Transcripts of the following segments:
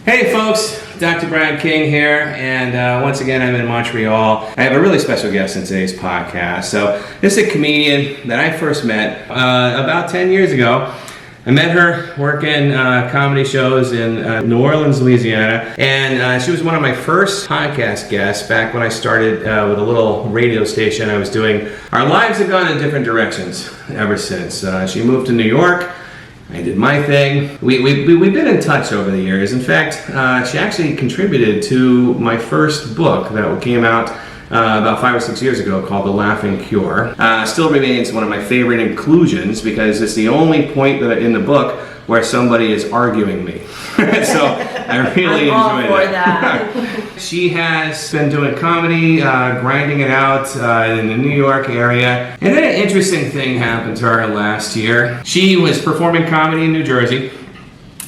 Hey folks, Dr. Brian King here, and once again I'm in Montreal. I have a really special guest in today's podcast. So this is a comedian that I first met about 10 years ago. I met her working comedy shows in New Orleans, Louisiana, and she was one of my first podcast guests back when I started with a little radio station I was doing. Our lives have gone in different directions ever since. She moved to New York. I did my thing. We've been in touch over the years. In fact, she actually contributed to my first book that came out about 5 or 6 years ago called The Laughing Cure. Still remains one of my favorite inclusions because it's the only point that in the book where somebody is arguing me. So I really enjoyed it. That. She has been doing comedy, grinding it out in the New York area. And then an interesting thing happened to her last year. She was performing comedy in New Jersey,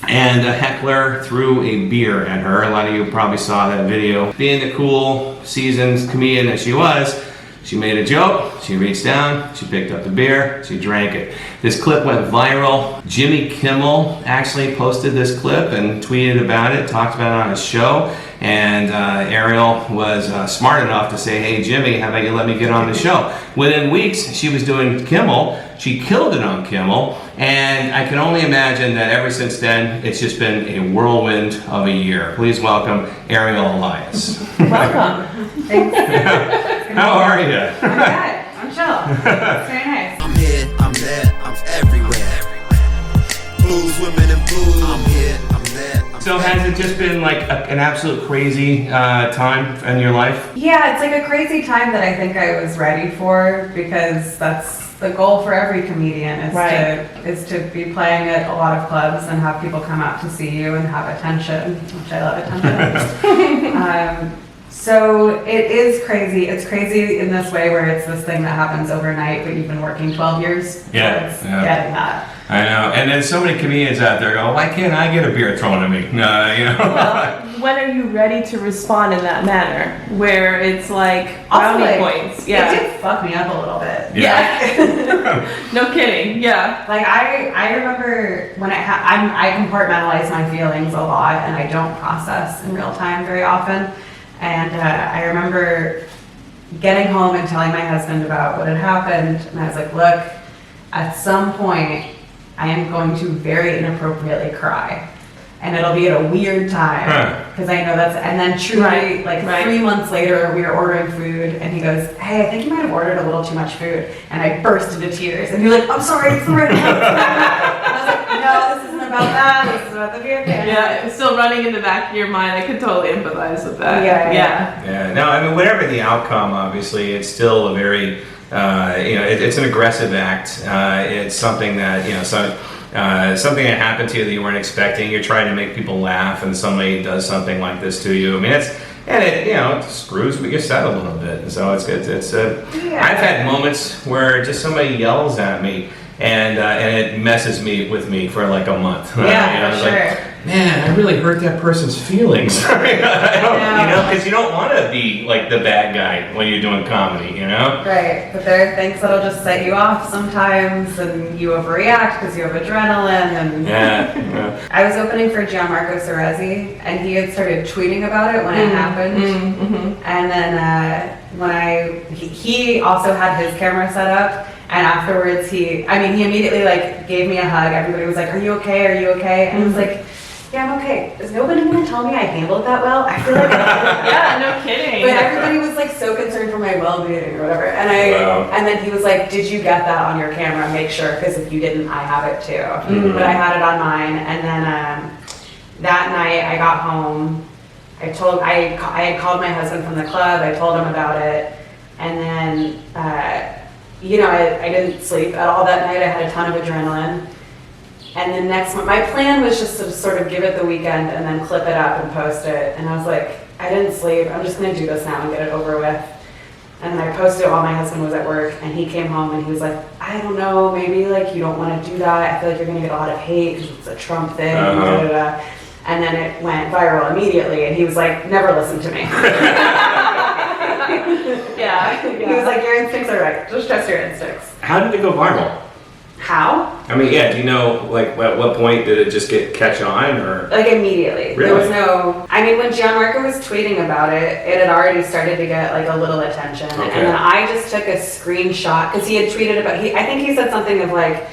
and a heckler threw a beer at her. A lot of you probably saw that video. Being the cool, seasoned comedian that she was, she made a joke, she reached down, she picked up the beer, she drank it. This clip went viral. Jimmy Kimmel actually posted this clip and tweeted about it, talked about it on his show, and Ariel was smart enough to say, hey Jimmy, how about you let me get on the show? Within weeks, she was doing Kimmel, she killed it on Kimmel, and I can only imagine that ever since then, it's just been a whirlwind of a year. Please welcome Ariel Elias. Welcome. Thanks. How are you? I'm good. I'm chill. It's very nice. I'm here, I'm there, I'm everywhere. Blues, women, and blues. I'm here, I'm there. So has it just been like an absolute crazy time in your life? Yeah, it's like a crazy time that I think I was ready for, because that's the goal for every comedian is to be playing at a lot of clubs and have people come out to see you and have attention, which I love attention. So it is crazy. It's crazy in this way where it's this thing that happens overnight, but you've been working 12 years towards getting that. I know. And there's so many comedians out there going, why can't I get a beer thrown at me? Well, when are you ready to respond in that manner? Where it's like brownie points. Yeah. It did fuck me up a little bit. Yeah. No kidding. Yeah. Like I remember when I compartmentalize my feelings a lot, and I don't process in real time very often. And I remember getting home and telling my husband about what had happened, and I was like, look, at some point I am going to very inappropriately cry, and it'll be at a weird time, because I know that's, and then truly, 3 months later we were ordering food, and he goes, hey, I think you might have ordered a little too much food, and I burst into tears, and he's like, I'm sorry, it's the right time. I was like, no, this isn't about that, this is about the beer can. Yeah, it's still running in the back of your mind. I could totally empathize with that. Yeah. No, I mean, whatever the outcome, obviously, it's still a very, it's an aggressive act. It's something that, something that happened to you that you weren't expecting. You're trying to make people laugh, and somebody does something like this to you. I mean, it screws with your set a little bit. So it's good. I've had moments where just somebody yells at me, and it messes with me for like a month. Yeah, for sure. Like, man, I really hurt that person's feelings. Because you don't want to be like the bad guy when you're doing comedy, Right, but there are things that'll just set you off sometimes, and you overreact because you have adrenaline. And yeah. I was opening for Gianmarco Cerezi, and he had started tweeting about it when it happened. Mm-hmm. And then he also had his camera set up. And afterwards, he immediately gave me a hug. Everybody was like, "Are you okay? Are you okay?" And I was like, "Yeah, I'm okay." Is nobody gonna tell me I handled that well? I feel like yeah, no kidding. But everybody was so concerned for my well-being or whatever. And and then he was like, "Did you get that on your camera? Make sure, because if you didn't, I have it too." Mm-hmm. But I had it on mine. And then that night, I got home. I had called my husband from the club. I told him about it, and then. I didn't sleep at all that night. I had a ton of adrenaline. And the next one, my plan was just to sort of give it the weekend and then clip it up and post it. And I was like, I didn't sleep. I'm just going to do this now and get it over with. And I posted it while my husband was at work, and he came home and he was like, I don't know, maybe you don't want to do that. I feel like you're going to get a lot of hate because it's a Trump thing. And then it went viral immediately, and he was like, never listen to me. Yeah. He was like, your instincts are right. Just trust your instincts. How did it go viral? How? I mean, yeah, do you know, like, at what point did it just catch on, or? Like immediately. Really? There was no, I mean, when Gianmarco was tweeting about it, it had already started to get like a little attention. Okay. And then I just took a screenshot, because he had tweeted about, I think he said something of like,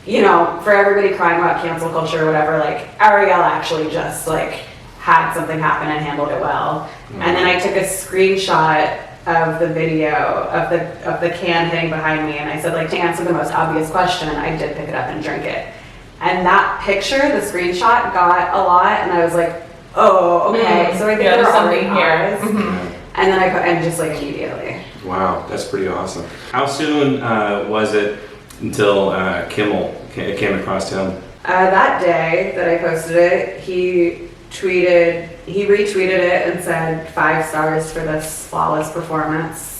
you know, for everybody crying about cancel culture or whatever, like Ariel actually just like had something happen and handled it well. And then I took a screenshot of the video of the can hitting behind me, and I said, like, to answer the most obvious question, I did pick it up and drink it. And that picture, the screenshot, got a lot, and I was like, oh, okay. So I think there are already here. And then and just like immediately. Wow, that's pretty awesome. How soon was it until Kimmel came across him? That day that I posted it, he retweeted it and said 5 stars for this flawless performance.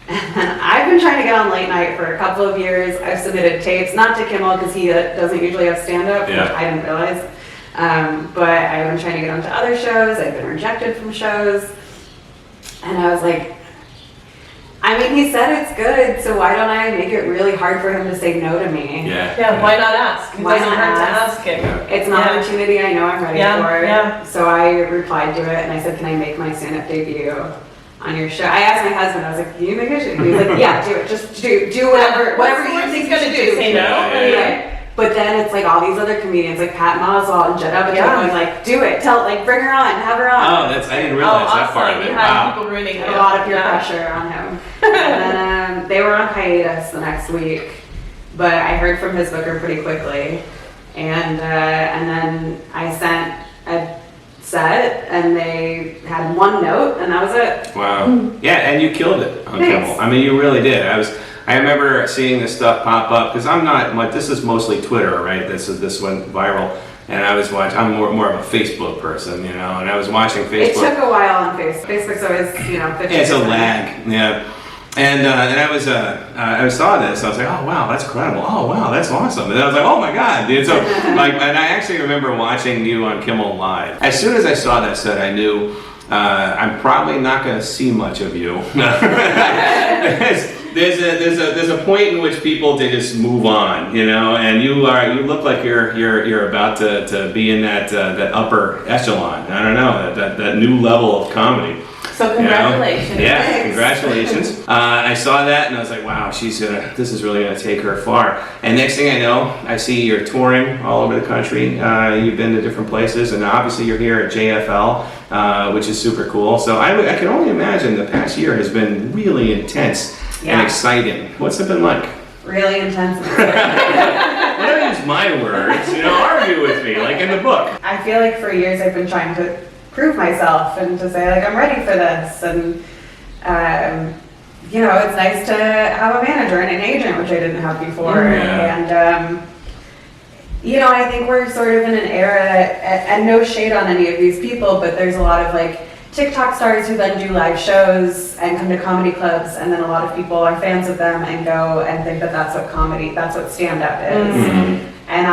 And I've been trying to get on late night for a couple of years. I've submitted tapes, not to Kimmel because he doesn't usually have stand-up, which I didn't realize. But I've been trying to get onto other shows. I've been rejected from shows. And I was like, I mean, he said it's good, so why don't I make it really hard for him to say no to me? Yeah, why not ask? It Why doesn't not hurt to ask? ask him. It's an opportunity I know I'm ready for. Yeah. So I replied to it and I said, can I make my stand-up debut on your show? I asked my husband, I was like, can you make a show? And he was like, yeah, do it. Just do whatever you think you should do. Say no. Right. But then it's like all these other comedians like Pat Oswalt and Jed Apatow going like, do it, bring her on, have her on. Oh, I didn't realize that part of it. Wow. People ruining A lot of peer pressure on him. And then they were on hiatus the next week, but I heard from his booker pretty quickly, and then I sent a set, and they had one note, and that was it. Wow. Yeah, and you killed it on Thanks. Kimmel. I mean, you really did. I remember seeing this stuff pop up because I'm not like, this is mostly Twitter, right? This went viral, and I was watching. I'm more of a Facebook person, you know, and I was watching Facebook. It took a while on Facebook. Facebook's always, 50. Yeah, it's a lag, yeah. And I saw this. I was like, oh wow, that's incredible. Oh wow, that's awesome. And I was like, oh my god, dude. So and I actually remember watching you on Kimmel Live. As soon as I saw that set, I knew I'm probably not going to see much of you. There's a point in which people they just move on, you know, and you look like you're about to be in that upper echelon. I don't know, that new level of comedy. So congratulations. You know? Yeah, congratulations. I saw that and I was like, wow, this is really gonna take her far. And next thing I know, I see you're touring all over the country. You've been to different places, and obviously you're here at JFL, which is super cool. So I can only imagine the past year has been really intense and exciting. What's it been like? Really intense. I don't use my words, argue with me, like in the book. I feel like for years I've been trying to prove myself and to say like I'm ready for this, and it's nice to have a manager and an agent, which I didn't have before. And I think we're sort of in an era, and no shade on any of these people, but there's a lot of like TikTok stars who then do live shows and come to comedy clubs, and then a lot of people are fans of them and go and think that that's what stand-up is. And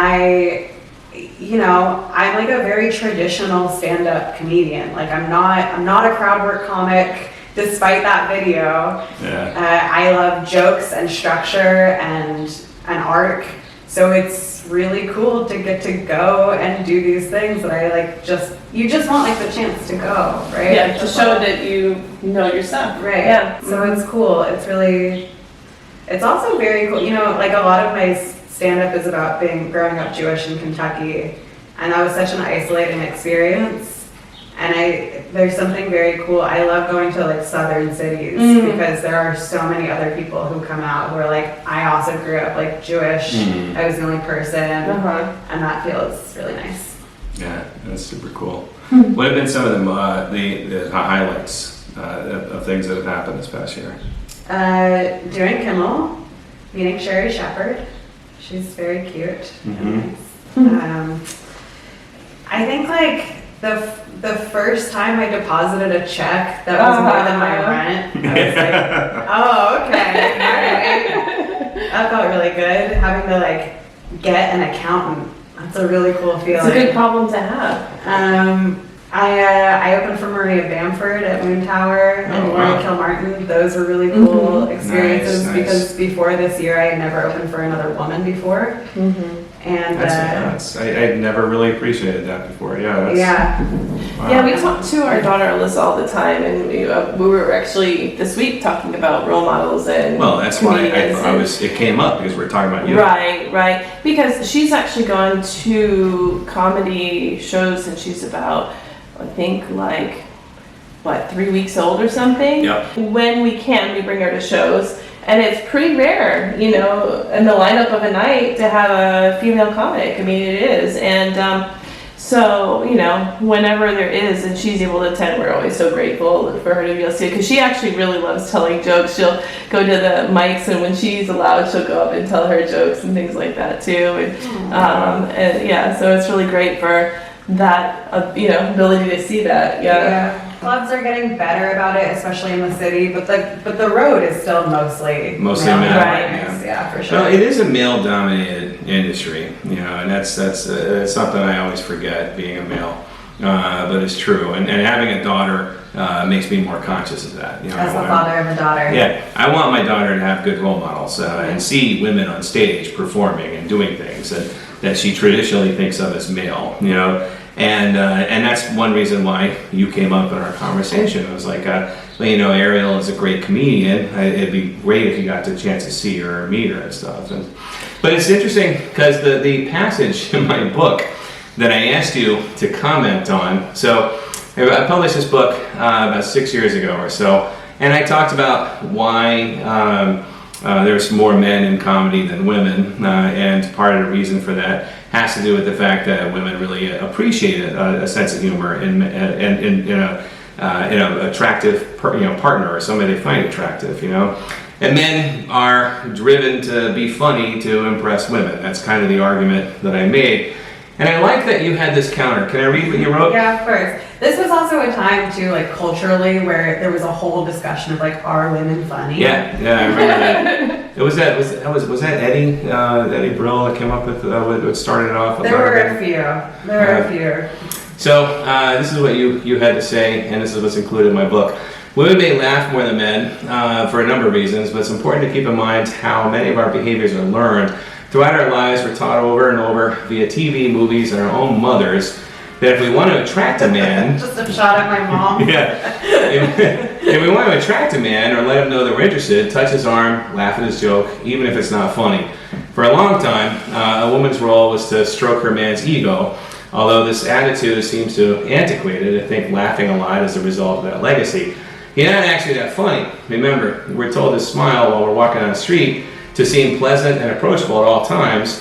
I'm like a very traditional stand-up comedian. Like I'm not a crowd work comic, despite that video. I love jokes and structure and an arc. So it's really cool to get to go and do these things that I like. You just want like the chance to go, right? Yeah, to show that you know your stuff. Right. Yeah. So it's cool. It's also very cool. Like a lot of my stand-up is about growing up Jewish in Kentucky, and that was such an isolating experience. And there's something very cool. I love going to like southern cities because there are so many other people who come out who are like, I also grew up like Jewish. I was the only person, and that feels really nice. Yeah, that's super cool. What have been some of the highlights of things that have happened this past year? Doing Kimmel, meeting Sherry Shepherd. She's very cute and nice. I think like the first time I deposited a check that was more than my rent, I was like, oh, okay, all right. That felt really good. Having to like get an accountant, that's a really cool feeling. It's a good problem to have. I opened for Maria Bamford at Moon Tower and Laura Kilmartin. Those were really cool experiences because before this year I had never opened for another woman before. And I never really appreciated that before. Wow. Yeah, we talk to our daughter Alyssa all the time, and we were actually this week talking about role models and that's why it came up because we're talking about you. Right. Because she's actually gone to comedy shows since she's about, I think, 3 weeks old or something. Yep. When we can, we bring her to shows. And it's pretty rare, in the lineup of a night to have a female comic. I mean, it is. And so, whenever there is and she's able to attend, we're always so grateful for her to be able to see it. Because she actually really loves telling jokes. She'll go to the mics, and when she's allowed, she'll go up and tell her jokes and things like that, too. And so it's really great for that, ability to see that. Yeah. Clubs are getting better about it, especially in the city, but the road is still mostly male. Right. Yeah, for sure. Well, it is a male-dominated industry, and that's something I always forget, being a male, but it's true. And having a daughter makes me more conscious of that. As the father of a daughter. Yeah, I want my daughter to have good role models and see women on stage performing and doing things that she traditionally thinks of as male, And that's one reason why you came up in our conversation. I was like, Ariel is a great comedian. It'd be great if you got the chance to see her or meet her and stuff. But it's interesting because the passage in my book that I asked you to comment on. So I published this book about 6 years ago or so, and I talked about why there's more men in comedy than women, and part of the reason for that has to do with the fact that women really appreciate a sense of humor in an attractive partner or somebody they find attractive, And men are driven to be funny to impress women. That's kind of the argument that I made. And I like that you had this counter. Can I read what you wrote? Yeah, of course. This was also a time too, culturally, where there was a whole discussion of are women funny? Yeah, I remember that. Was that Eddie Brill that came up with what started it off? There were a few. So this is what you had to say, and this is what's included in my book. Women may laugh more than men for a number of reasons, but it's important to keep in mind how many of our behaviors are learned. Throughout our lives, we're taught over and over via TV, movies, and our own mothers that if we want to attract a man... Just a shot at my mom. Yeah. If we want to attract a man or let him know that we're interested, touch his arm, laugh at his joke, even if it's not funny. For a long time, a woman's role was to stroke her man's ego, although this attitude seems to antiquated. I think laughing a lot is a result of that legacy. You're not actually that funny. Remember, we're told to smile while we're walking on the street, to seem pleasant and approachable at all times.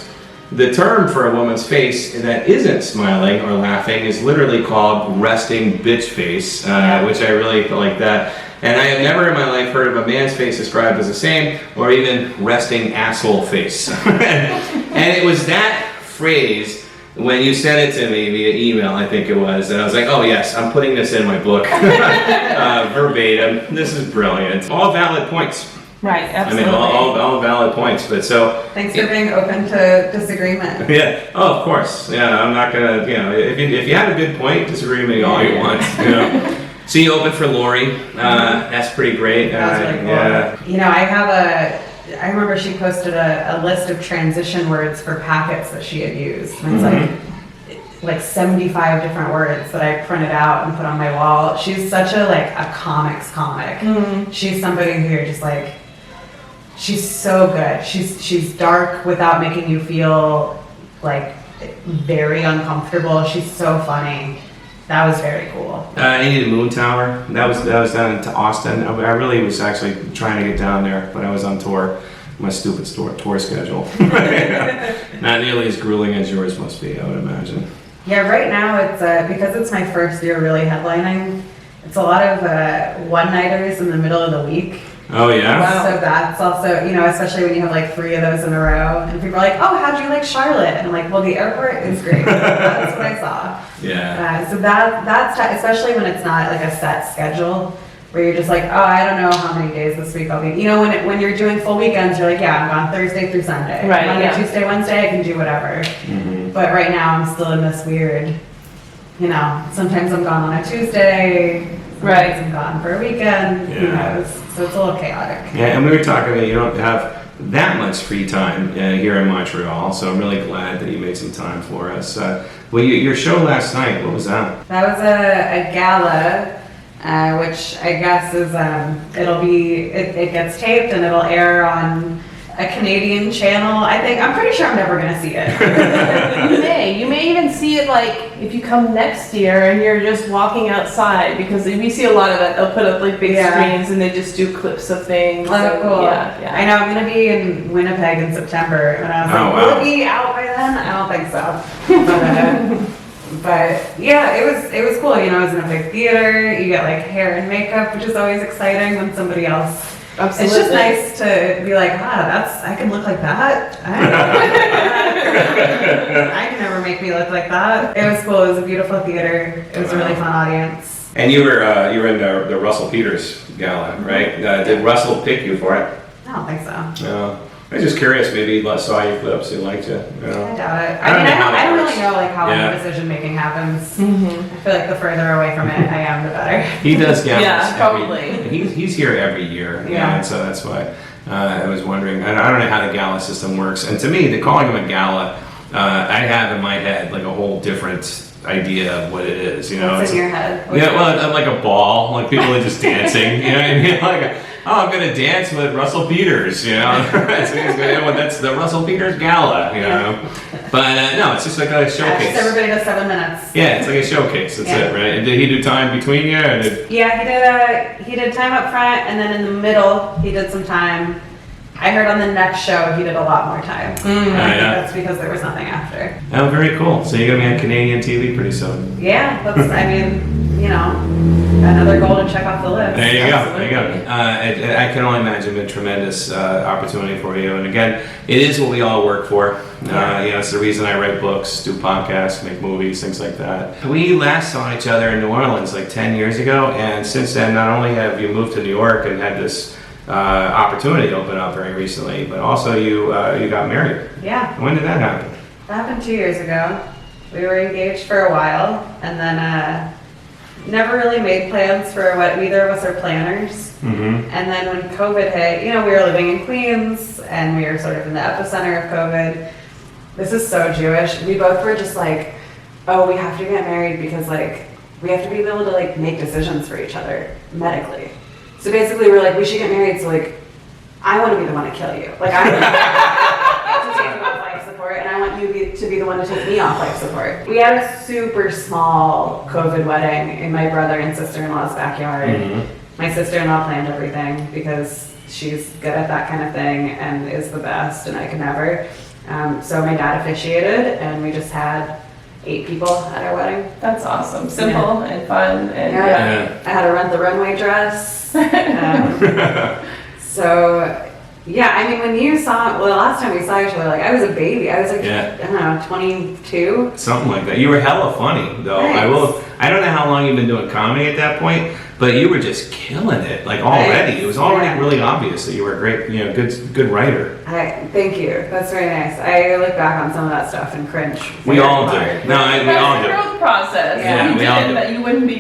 The term for a woman's face that isn't smiling or laughing is literally called resting bitch face, which I really like that. And I have never in my life heard of a man's face described as the same, or even resting asshole face. And it was that phrase, when you sent it to me via email, I think it was, and I was like, oh yes, I'm putting this in my book, verbatim. This is brilliant. All valid points. Right, absolutely. I mean, all valid points, but so... Thanks for being open to disagreement. Yeah, of course. Yeah, I'm not gonna, if you have a good point, disagree with me all you want, So you opened for Lori, that's pretty great. That's really cool. Yeah. I remember she posted a list of transition words for packets that she had used. And it's like 75 different words that I printed out and put on my wall. She's such a comics comic. Mm-hmm. She's somebody who you're just she's so good. She's dark without making you feel very uncomfortable. She's so funny. That was very cool. I needed Moon Tower. That was down to Austin. I really was actually trying to get down there, but I was on tour. My stupid tour schedule. Not nearly as grueling as yours must be, I would imagine. Yeah, right now it's because it's my first year really headlining. It's a lot of one-nighters in the middle of the week. Oh yeah. Wow. So that's also, especially when you have 3 of those in a row, and people are like, "Oh, how'd you like Charlotte?" And I'm like, "Well, the airport is great. That's what I saw." Yeah. So that's especially when it's not a set schedule, where you're just like, "Oh, I don't know how many days this week I'll be." When you're doing full weekends, you're like, "Yeah, I'm gone Thursday through Sunday. Right. Monday, Tuesday, Wednesday, I can do whatever." Mm-hmm. But right now, I'm still in this weird sometimes I'm gone on a Tuesday, Right. sometimes I'm gone for a weekend, who Yeah. knows? So it's a little chaotic. Yeah, and we were talking about you don't have that much free time here in Montreal, so I'm really glad that you made some time for us. Well, your show last night, what was that? That was a gala, which I guess is, it gets taped and it'll air on a Canadian channel. I'm pretty sure I'm never gonna see it. You may even see it like if you come next year and you're just walking outside, because we see a lot of that. They'll put up like big Yeah. screens and they just do clips of things. Oh, and- cool. Yeah. I know I'm gonna be in Winnipeg in September, and I was Oh, like, wow. will it be out by then? I don't think so. But yeah, it was cool. It was in a big theater. You get like hair and makeup, which is always exciting when somebody else. Absolutely. It's just nice to be like, I can look like that. I can never make me look like that. It was cool. It was a beautiful theater. It was a really fun audience. And you were in the Russell Peters Gala, right? Did Russell pick you for it? I don't think so. No. I was just curious. Maybe he saw your clips. He liked you. I doubt it. I don't know how that I don't works. really know like how Yeah. decision making happens. Mm-hmm. I feel like the further away from it I am, the better. He does galas. Yeah, probably. He's here every year. Yeah. And so that's why I was wondering. I don't know how the gala system works. And to me, calling him a gala, I have in my head like a whole different idea of what it is. What's in your head? Yeah, well, like a ball, like people are just dancing. You know what I mean? Like, I'm gonna dance with Russell Peters. So that's the Russell Peters Gala. But no, it's just like a Just showcase. everybody does 7 minutes. Yeah, it's like a showcase. That's Yeah. it, right? And did he do time between you? Or did... Yeah, he did time up front, and then in the middle he did some time. I heard on the next show he did a lot more time. And I think yeah. that's because there was nothing after. Oh, very cool. So you're gonna be on Canadian TV pretty soon. Yeah, that's another goal to check off the list. There you go. Absolutely. There you go. I can only imagine a tremendous opportunity for you. And again, it is what we all work for. It's the reason I write books, do podcasts, make movies, things like that. We last saw each other in New Orleans like 10 years ago, and since then, not only have you moved to New York and had this opportunity open up very recently, but also you got married. Yeah, When did that happen? that happened 2 years ago. We were engaged for a while, and then never really made plans for what either of us are planners. Mm-hmm. And then when COVID hit, we were living in Queens, and we were sort of in the epicenter of COVID. This is so Jewish. We both were just like, oh, we have to get married because like we have to be able to like make decisions for each other medically. So basically we're like, we should get married so like I want to be the one to kill you. Like I want to take you off life support, and I want you to be the one to take me off life support. We had a super small COVID wedding in my brother and sister-in-law's backyard. Mm-hmm. My sister-in-law planned everything because she's good at that kind of thing and is the best, and I could never. So my dad officiated, and we just had 8 people at our wedding. That's awesome. Simple and fun. And I had to rent the runway dress. So, yeah, when you saw, the last time we saw each other, like I was a baby. I was like, Yeah. I don't know, 22. Something like that. You were hella funny, though. Thanks. I don't know how long you've been doing comedy at that point, but you were just killing it, like already. Thanks. It was already Yeah. really obvious that you were a great, good writer. Thank you. That's very nice. I look back on some of that stuff and cringe. We very all do. hard. No, we all That's the do. growth process. Yeah, If you we all didn't, do. that you wouldn't be.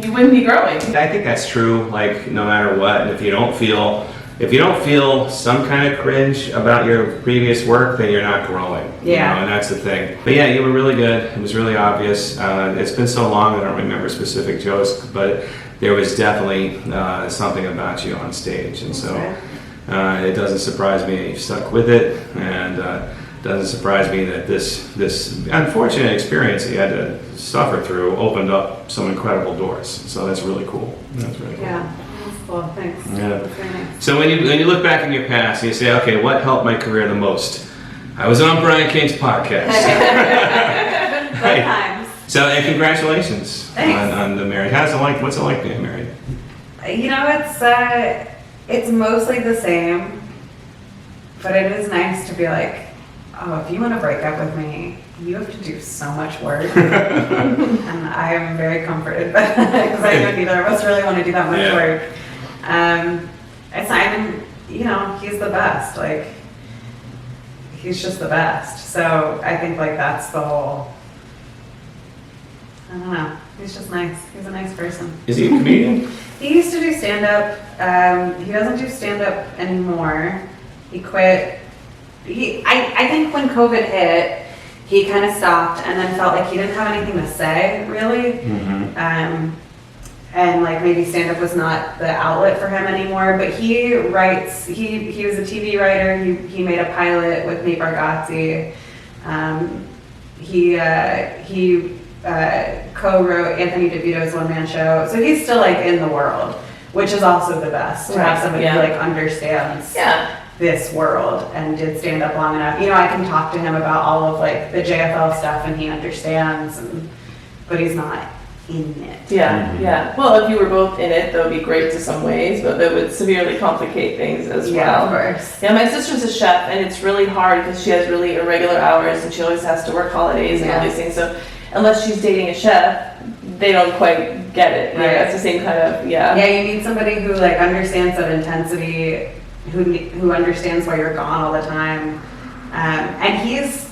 You wouldn't be growing. I think that's true. Like no matter what, and if you don't feel some kind of cringe about your previous work, then you're not growing. Yeah. And that's the thing. But yeah, you were really good. It was really obvious. It's been so long I don't remember specific jokes, but there was definitely something about you on stage, and so it doesn't surprise me that you stuck with it, and doesn't surprise me that this unfortunate experience that you had to suffer through opened up some incredible doors. So that's really cool. That's really cool. Yeah, that's cool. Thanks. Yeah. That's very nice. So when you look back in your past and you say, okay, what helped my career the most? I was on Brian King's podcast. Good Right. times. So, and congratulations Thanks. on the marriage. What's it like being married? It's mostly the same, but it is nice to be like, oh, if you want to break up with me, you have to do so much work. And I am very comforted by that because I know neither of us really want to do that much Yeah. work. It's not even, he's the best. Like, he's just the best. So I think like that's the whole I don't know. He's just nice. He's a nice person. Is he a comedian? He used to do stand-up. He doesn't do stand-up anymore. He quit. I think when COVID hit, he kind of stopped and then felt like he didn't have anything to say, really. Mm-hmm. And like maybe stand-up was not the outlet for him anymore. But he writes. He was a TV writer. He made a pilot with Nate Bargatze. He co-wrote Anthony DeVito's one-man show. So he's still like in the world, which is also the best to have somebody who like understands this world and did stand up long enough. You know, I can talk to him about all of like the JFL stuff and he understands, but he's not in it. Yeah. Well, if you were both in it, that would be great to some ways, but that would severely complicate things as well. Yeah, of course. Yeah, my sister's a chef, and it's really hard because she has really irregular hours, and she always has to work holidays and all these things. So unless she's dating a chef, they don't quite get it. Right. It's the same kind of, Yeah, you need somebody who like understands that intensity, who understands why you're gone all the time. And he's,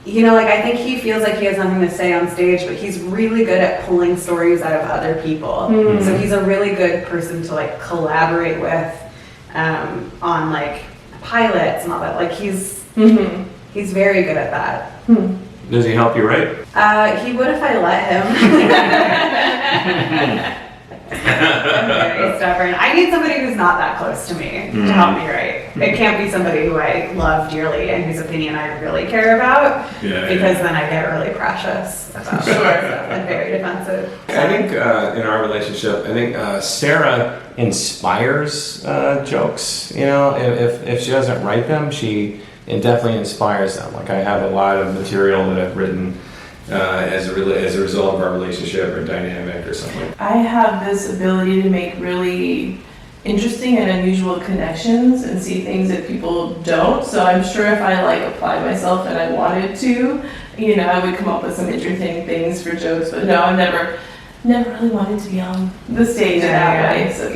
you know, like I think he feels like he has nothing to say on stage, but he's really good at pulling stories out of other people. Mm-hmm. So he's a really good person to like collaborate with on like pilots and all that. Like he's very good at that. Does he help you write? He would if I let him. I'm very stubborn. I need somebody who's not that close to me to help me write. It can't be somebody who I love dearly and whose opinion I really care about, because then I get really precious about stuff and very defensive. I think in our relationship, I think Sarah inspires jokes. You know, if she doesn't write them, it definitely inspires them. Like I have a lot of material that I've written as a result of our relationship or dynamic or something. I have this ability to make really interesting and unusual connections and see things that people don't. So I'm sure if I like applied myself and I wanted to, you know, I would come up with some interesting things for jokes. But no, I've never really wanted to be on the stage in that way. So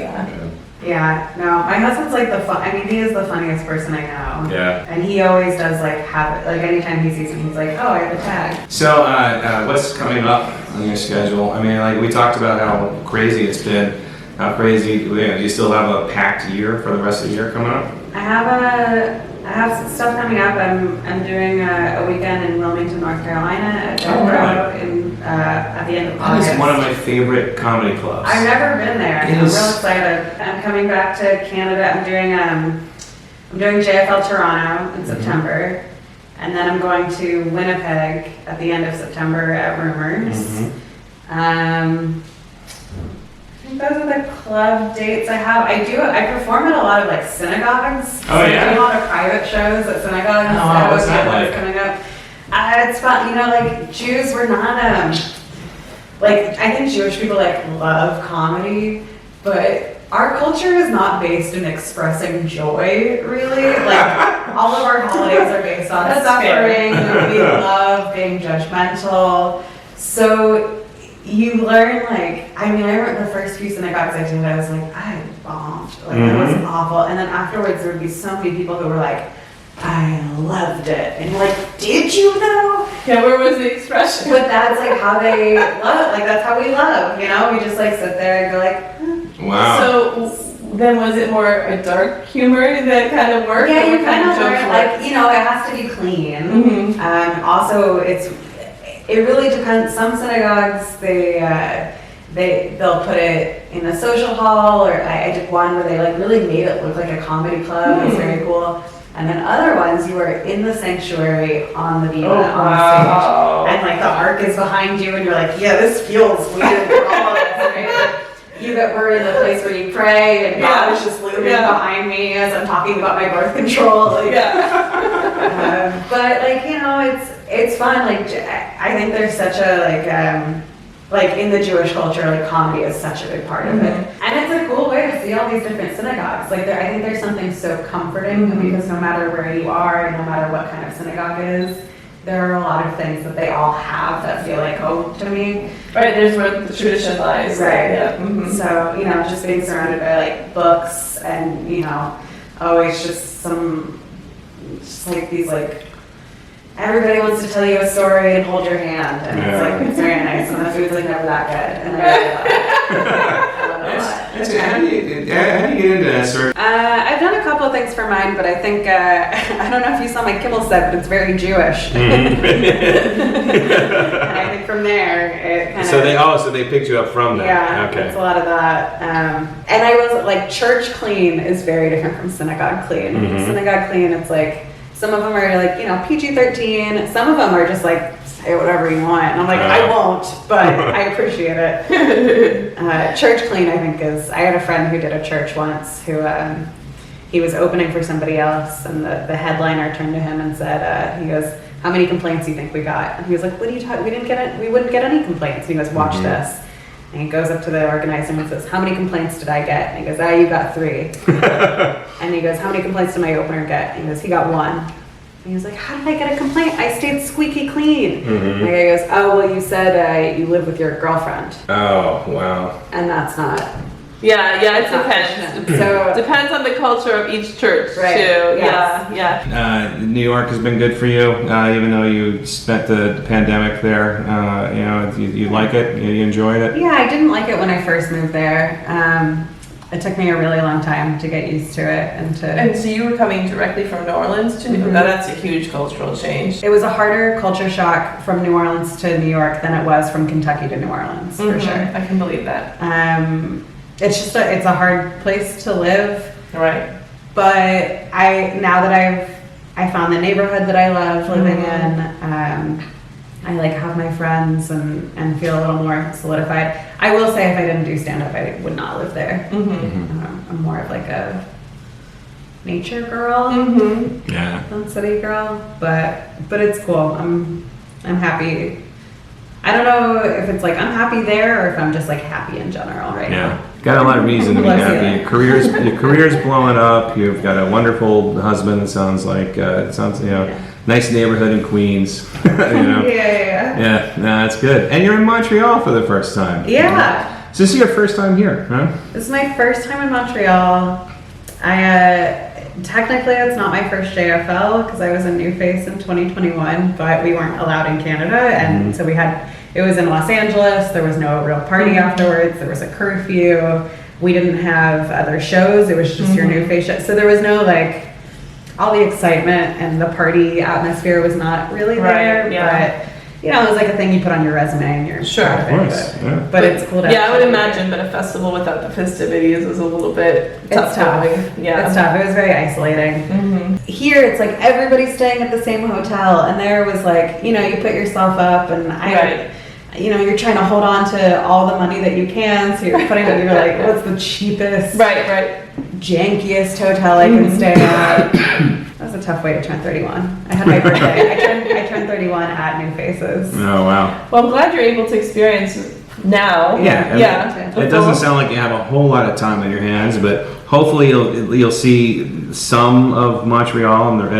Yeah, no, my husband's like he is the funniest person I know. Yeah. And he always does like anytime he sees me, he's like, oh, I have a tag. So what's coming up on your schedule? I mean, like we talked about how crazy it's been. How crazy, do you still have a packed year for the rest of the year coming up? I have some stuff coming up. I'm doing a weekend in Wilmington, North Carolina at the end of August. That is one of my favorite comedy clubs. I've never been there. I'm real excited. I'm coming back to Canada. I'm doing JFL Toronto in September, and then I'm going to Winnipeg at the end of September at Rumors. I think those are the club dates I have. I perform at a lot of like synagogues. Oh yeah. I do a lot of private shows at synagogues. Oh, what's that like? Coming up. It's fun. You know, like Jews, we're not like I think Jewish people like love comedy, but our culture is not based in expressing joy, really. Like all of our holidays are based on suffering. We love being judgmental. So you learn, like, I mean, I remember the first few synagogues I did, I was like, I bombed. Like, it was awful. And then afterwards, there would be so many people who were like, I loved it. And you're like, did you though? Yeah, where was the expression? But that's like how they love, like that's how we love, you know? We just like sit there and go like, Wow. So then was it more a dark humor that kind of worked? Yeah, you kind of learn, like, you know, it has to be clean. Also, it really depends. Some synagogues, they'll put it in a social hall, or I did one where they like really made it look like a comedy club. It was very cool. And then other ones, you are in the sanctuary on the bima on stage, and like the ark is behind you, and you're like, yeah, this feels weird for all of us, right? We're in the place where you pray, and God is just looming behind me as I'm talking about my birth control. Like, but like, you know, it's fun. Like I think there's such a like in the Jewish culture, like comedy is such a big part of it, and it's a cool way to see all these different synagogues. Like I think there's something so comforting because no matter where you are, no matter what kind of synagogue it is, there are a lot of things that they all have that feel like home to me. Right, there's where the tradition lies. Right. Yeah. So, you know, just being surrounded by like books and, you know, always just like these like everybody wants to tell you a story and hold your hand, and it's very nice, and the food's never that good, and I really love it. How do you get into that sort of? I've done a couple of things for mine, but I think I don't know if you saw my Kimmel set, but it's very Jewish. And I think from there it kind of. So they picked you up from that. Yeah, Okay. it's a lot of that. And I was like, church clean is very different from synagogue clean. Synagogue clean, it's like some of them are like PG-13. Some of them are just like, say whatever you want, and I'm like, I won't, but I appreciate it. Church clean, I think, is. I had a friend who did a church once who he was opening for somebody else, and the headliner turned to him and said, he goes, "How many complaints do you think we got?" And he was like, "What are you talking? We wouldn't get any complaints." And he goes, "Watch this." And he goes up to the organizer and says, "How many complaints did I get?" And he goes, "You got 3." And he goes, "How many complaints did my opener get?" And he goes, "He got 1." And he was like, "How did I get a complaint? I stayed squeaky clean." And the guy goes, "Oh, well, you said you live with your girlfriend." Oh, wow. And that's not. Yeah, it not depends. Christian. So Depends on the culture of each church, Right, too. yes. Yeah. New York has been good for you, even though you spent the pandemic there. You like it? You enjoyed it? yeah, I didn't like it when I first moved there. It took me a really long time to get used to it And so you were coming directly from New Orleans to New York. That's a huge cultural change. It was a harder culture shock from New Orleans to New York than it was from Kentucky to New Orleans, for sure. I can believe that. It's just it's a hard place to live. Right. But now that I found the neighborhood that I love living in, I like have my friends and feel a little more solidified. I will say if I didn't do stand-up, I would not live there. I'm more of like a nature girl than city girl, but it's cool. I'm happy. I don't know if it's like I'm happy there or if I'm just like happy in general right now. Got a lot of reason to be Bless happy. you. Your career's blowing up. You've got a wonderful husband. It sounds like nice neighborhood in Queens. Yeah, no, that's good. And you're in Montreal for the first time. Yeah. So this is your first time here, huh? This is my first time in Montreal. Technically it's not my first JFL because I was a new face in 2021, but we weren't allowed in Canada, and so it was in Los Angeles. There was no real party afterwards. There was a curfew. We didn't have other shows. It was just your new face show. So there was no like all the excitement, and the party atmosphere was not really there. Right, yeah. But it was like a thing you put on your resume and you're proud of it. But it's cool to I would actually- imagine, but a festival without the festivities is a little bit It's tough. Yeah. It's tough. It was very isolating. Here, it's like everybody's staying at the same hotel, and there was like, you put yourself up, and you're trying to hold on to all the money that you can, so you're you're like, what's the cheapest, jankiest hotel I can stay at? That was a tough way to turn 31. I had my birthday. I turned 31 at New Faces. Oh, wow. Well, I'm glad you're able to experience now. Yeah. It doesn't sound like you have a whole lot of time on your hands, but hopefully you'll see some of Montreal. We love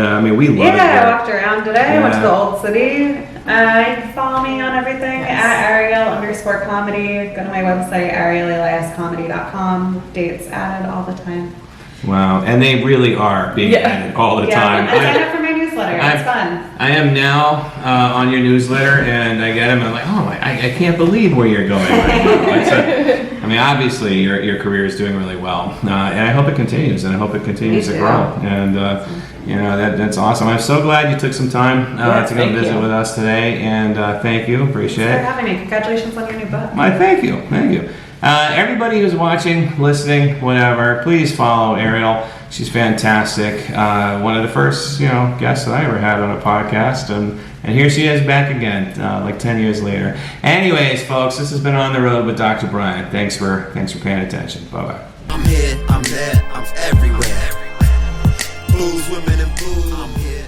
it. Yeah, I walked around today. I went to the Old City. You can follow me on everything at Ariel_comedy. Go to my website, arieleliascomedy.com. Dates added all the time. Wow, and they really are being added all the time. I sign up for my newsletter. It's fun. I am now on your newsletter, and I get them, and I'm like, I can't believe where you're going right now. Obviously, your career is doing really well, and I hope it continues, and I hope it continues to grow. And that's awesome. I'm so glad you took some time to come visit with us today, and thank you. Appreciate it. Thanks for having me. Congratulations on your new book. Thank you. Everybody who's watching, listening, whatever, please follow Ariel. She's fantastic. One of the first, guests that I ever had on a podcast, and here she is back again, like 10 years later. Anyways, folks, this has been On the Road with Dr. Brian. Thanks for paying attention. Bye-bye. I'm here, I'm there, I'm everywhere. Blues, women, and booze. I'm here.